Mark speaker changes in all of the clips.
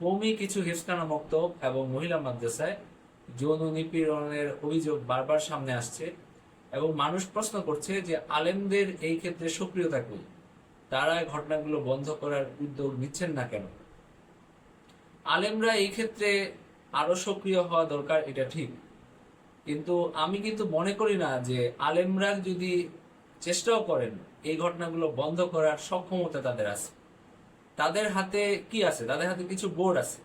Speaker 1: কওমি কিছু হেফখানা মক্তব এবং মহিলা মাদ্রাসায় যৌন নিপীড়নের অভিযোগ বারবার সামনে আসছে এবং মানুষ প্রশ্ন করছে যে আলেমদের এই ক্ষেত্রে সক্রিয়তা কই, তারা ঘটনাগুলো বন্ধ করার উদ্যোগ নিচ্ছেন না কেন? আলেমরা এই ক্ষেত্রে আরো সক্রিয় হওয়া দরকার, এটা ঠিক, কিন্তু আমি কিন্তু মনে করি না যে আলেমরা যদি চেষ্টাও করেন এই ঘটনাগুলো বন্ধ করার সক্ষমতা তাদের আছে। তাদের হাতে কি আছে? তাদের হাতে কিছু বোর্ড আছে।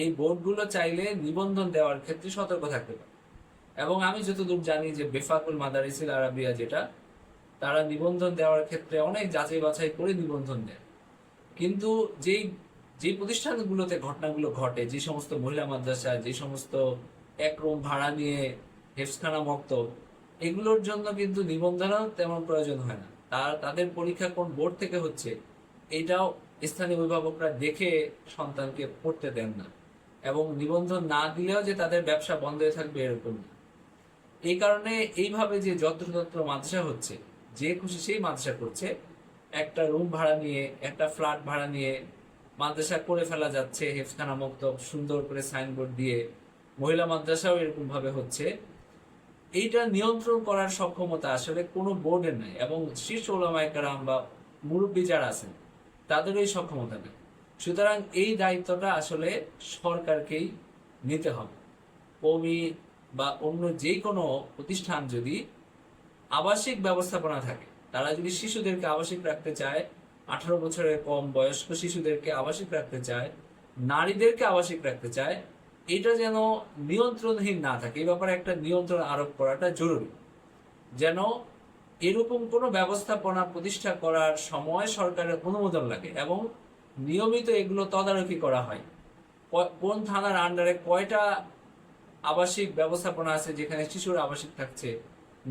Speaker 1: এই বোর্ডগুলো চাইলে নিবন্ধন দেওয়ার ক্ষেত্রে সতর্ক থাকতে পারে। এবং আমি যতদূর জানি যে বেফাকুল মাদারিসিল আরাবিয়া, যেটা তারা নিবন্ধন দেওয়ার ক্ষেত্রে অনেক যাচাই বাছাই করে নিবন্ধন দেয়। কিন্তু যেই যে প্রতিষ্ঠানগুলোতে ঘটনাগুলো ঘটে, যে সমস্ত মহিলা মাদ্রাসা, যে সমস্ত এক রুম ভাড়া নিয়ে হেফজখানা মক্তব, এগুলোর জন্য কিন্তু নিবন্ধনও তেমন প্রয়োজন হয় না। তাদের পরীক্ষা কোন বোর্ড থেকে হচ্ছে এটাও স্থানীয় অভিভাবকরা দেখে সন্তানকে পড়তে দেন না, এবং নিবন্ধন না দিলেও যে তাদের ব্যবসা বন্ধ হয়ে থাকবে এরকম না। এই কারণে এইভাবে যে যত্রতত্র মাদ্রাসা হচ্ছে, যে খুশি সেই মাদ্রাসা করছে, একটা রুম ভাড়া নিয়ে, একটা ফ্ল্যাট ভাড়া নিয়ে মাদ্রাসা করে ফেলা যাচ্ছে হেফখানা মক্তব সুন্দর করে সাইনবোর্ড দিয়ে। মহিলা মাদ্রাসাও এরকম ভাবে হচ্ছে। এইটা নিয়ন্ত্রণ করার সক্ষমতা আসলে কোনো বোর্ডের নাই, এবং শীর্ষ ওলামায়ে কেরাম বা মুরব্বী যারা আছেন তাদের এই সক্ষমতা নেই। সুতরাং এই দায়িত্বটা আসলে সরকারকেই নিতে হবে। কওমি বা অন্য যে কোনো প্রতিষ্ঠান যদি আবাসিক ব্যবস্থাপনা থাকে, তারা যদি শিশুদেরকে আবাসিক রাখতে চায়, 18 বছরের কম বয়স্ক শিশুদেরকে আবাসিক রাখতে চায়, নারীদেরকে আবাসিক রাখতে চায়, এটা যেন নিয়ন্ত্রণহীন না থাকে। এই ব্যাপারে একটা নিয়ন্ত্রণ আরোপ করাটা জরুরি, যেন এরকম কোনো ব্যবস্থাপনা প্রতিষ্ঠা করার সময় সরকারের অনুমোদন লাগে এবং নিয়মিত এগুলো তদারকি করা হয়। কোন থানার আন্ডারে কয়টা আবাসিক ব্যবস্থাপনা আছে যেখানে শিশুরা আবাসিক থাকছে,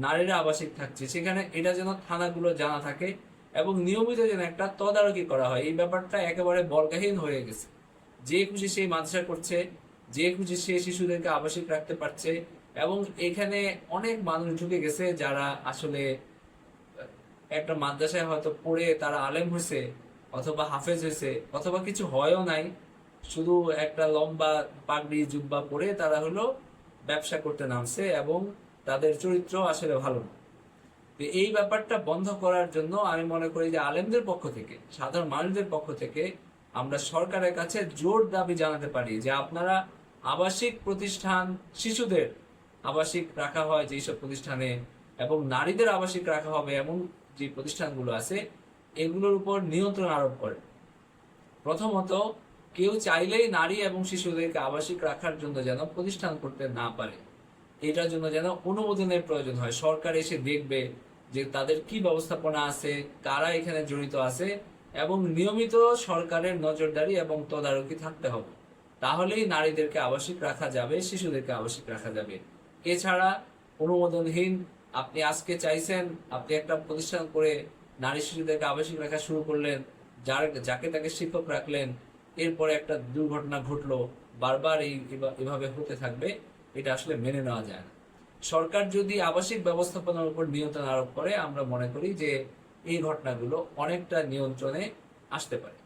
Speaker 1: নারীরা আবাসিক থাকছে, সেখানে এটা যেন থানাগুলো জানা থাকে এবং নিয়মিত যেন একটা তদারকি করা হয়। এই ব্যাপারটা একেবারে বলগাহীন হয়ে গেছে। যে খুশি সেই মাদ্রাসা করছে, যে খুশি সে শিশুদেরকে আবাসিক রাখতে পারছে, এবং এখানে অনেক মানুষ ঢুকে গেছে যারা আসলে একটা মাদ্রাসায় হয়তো পড়ে তারা আলেম হয়েছে, অথবা হাফেজ হয়েছে, অথবা কিছু হয়ও নাই, শুধু একটা লম্বা পাগড়ি জুব্বা পরে তারা হলো ব্যবসা করতে নামছে, এবং তাদের চরিত্র আসলে ভালো না। তো এই ব্যাপারটা বন্ধ করার জন্য আমি মনে করি যে আলেমদের পক্ষ থেকে, সাধারণ মানুষদের পক্ষ থেকে আমরা সরকারের কাছে জোর দাবি জানাতে পারি যে আপনারা আবাসিক প্রতিষ্ঠান, শিশুদের আবাসিক রাখা হয় যেসব প্রতিষ্ঠানে, এবং নারীদের আবাসিক রাখা হবে এমন যে প্রতিষ্ঠানগুলো আছে, এগুলোর উপর নিয়ন্ত্রণ আরোপ করে। প্রথমত, কেউ চাইলেই নারী এবং শিশুদেরকে আবাসিক রাখার জন্য যেন প্রতিষ্ঠান করতে না পারে। এটার জন্য যেন অনুমোদনের প্রয়োজন হয়। সরকার এসে দেখবে যে তাদের কি ব্যবস্থাপনা আছে, কারা এখানে জড়িত আছে, এবং নিয়মিত সরকারের নজরদারি এবং তদারকি থাকতে হবে। তাহলেই নারীদেরকে আবাসিক রাখা যাবে, শিশুদেরকে আবাসিক রাখা যাবে। এছাড়া অনুমোদনহীন আপনি আজকে চাইছেন, আপনি একটা প্রতিষ্ঠান করে নারী শিশুদেরকে আবাসিক রাখা শুরু করলেন, যাকে তাকে শিক্ষক রাখলেন, এরপরে একটা দুর্ঘটনা ঘটলো, বারবার এভাবে হতে থাকবে, এটা আসলে মেনে নেওয়া যায় না। সরকার যদি আবাসিক ব্যবস্থাপনার উপর নিয়ন্ত্রণ আরোপ করে, আমরা মনে করি যে এই ঘটনাগুলো অনেকটা নিয়ন্ত্রণে আসতে পারে।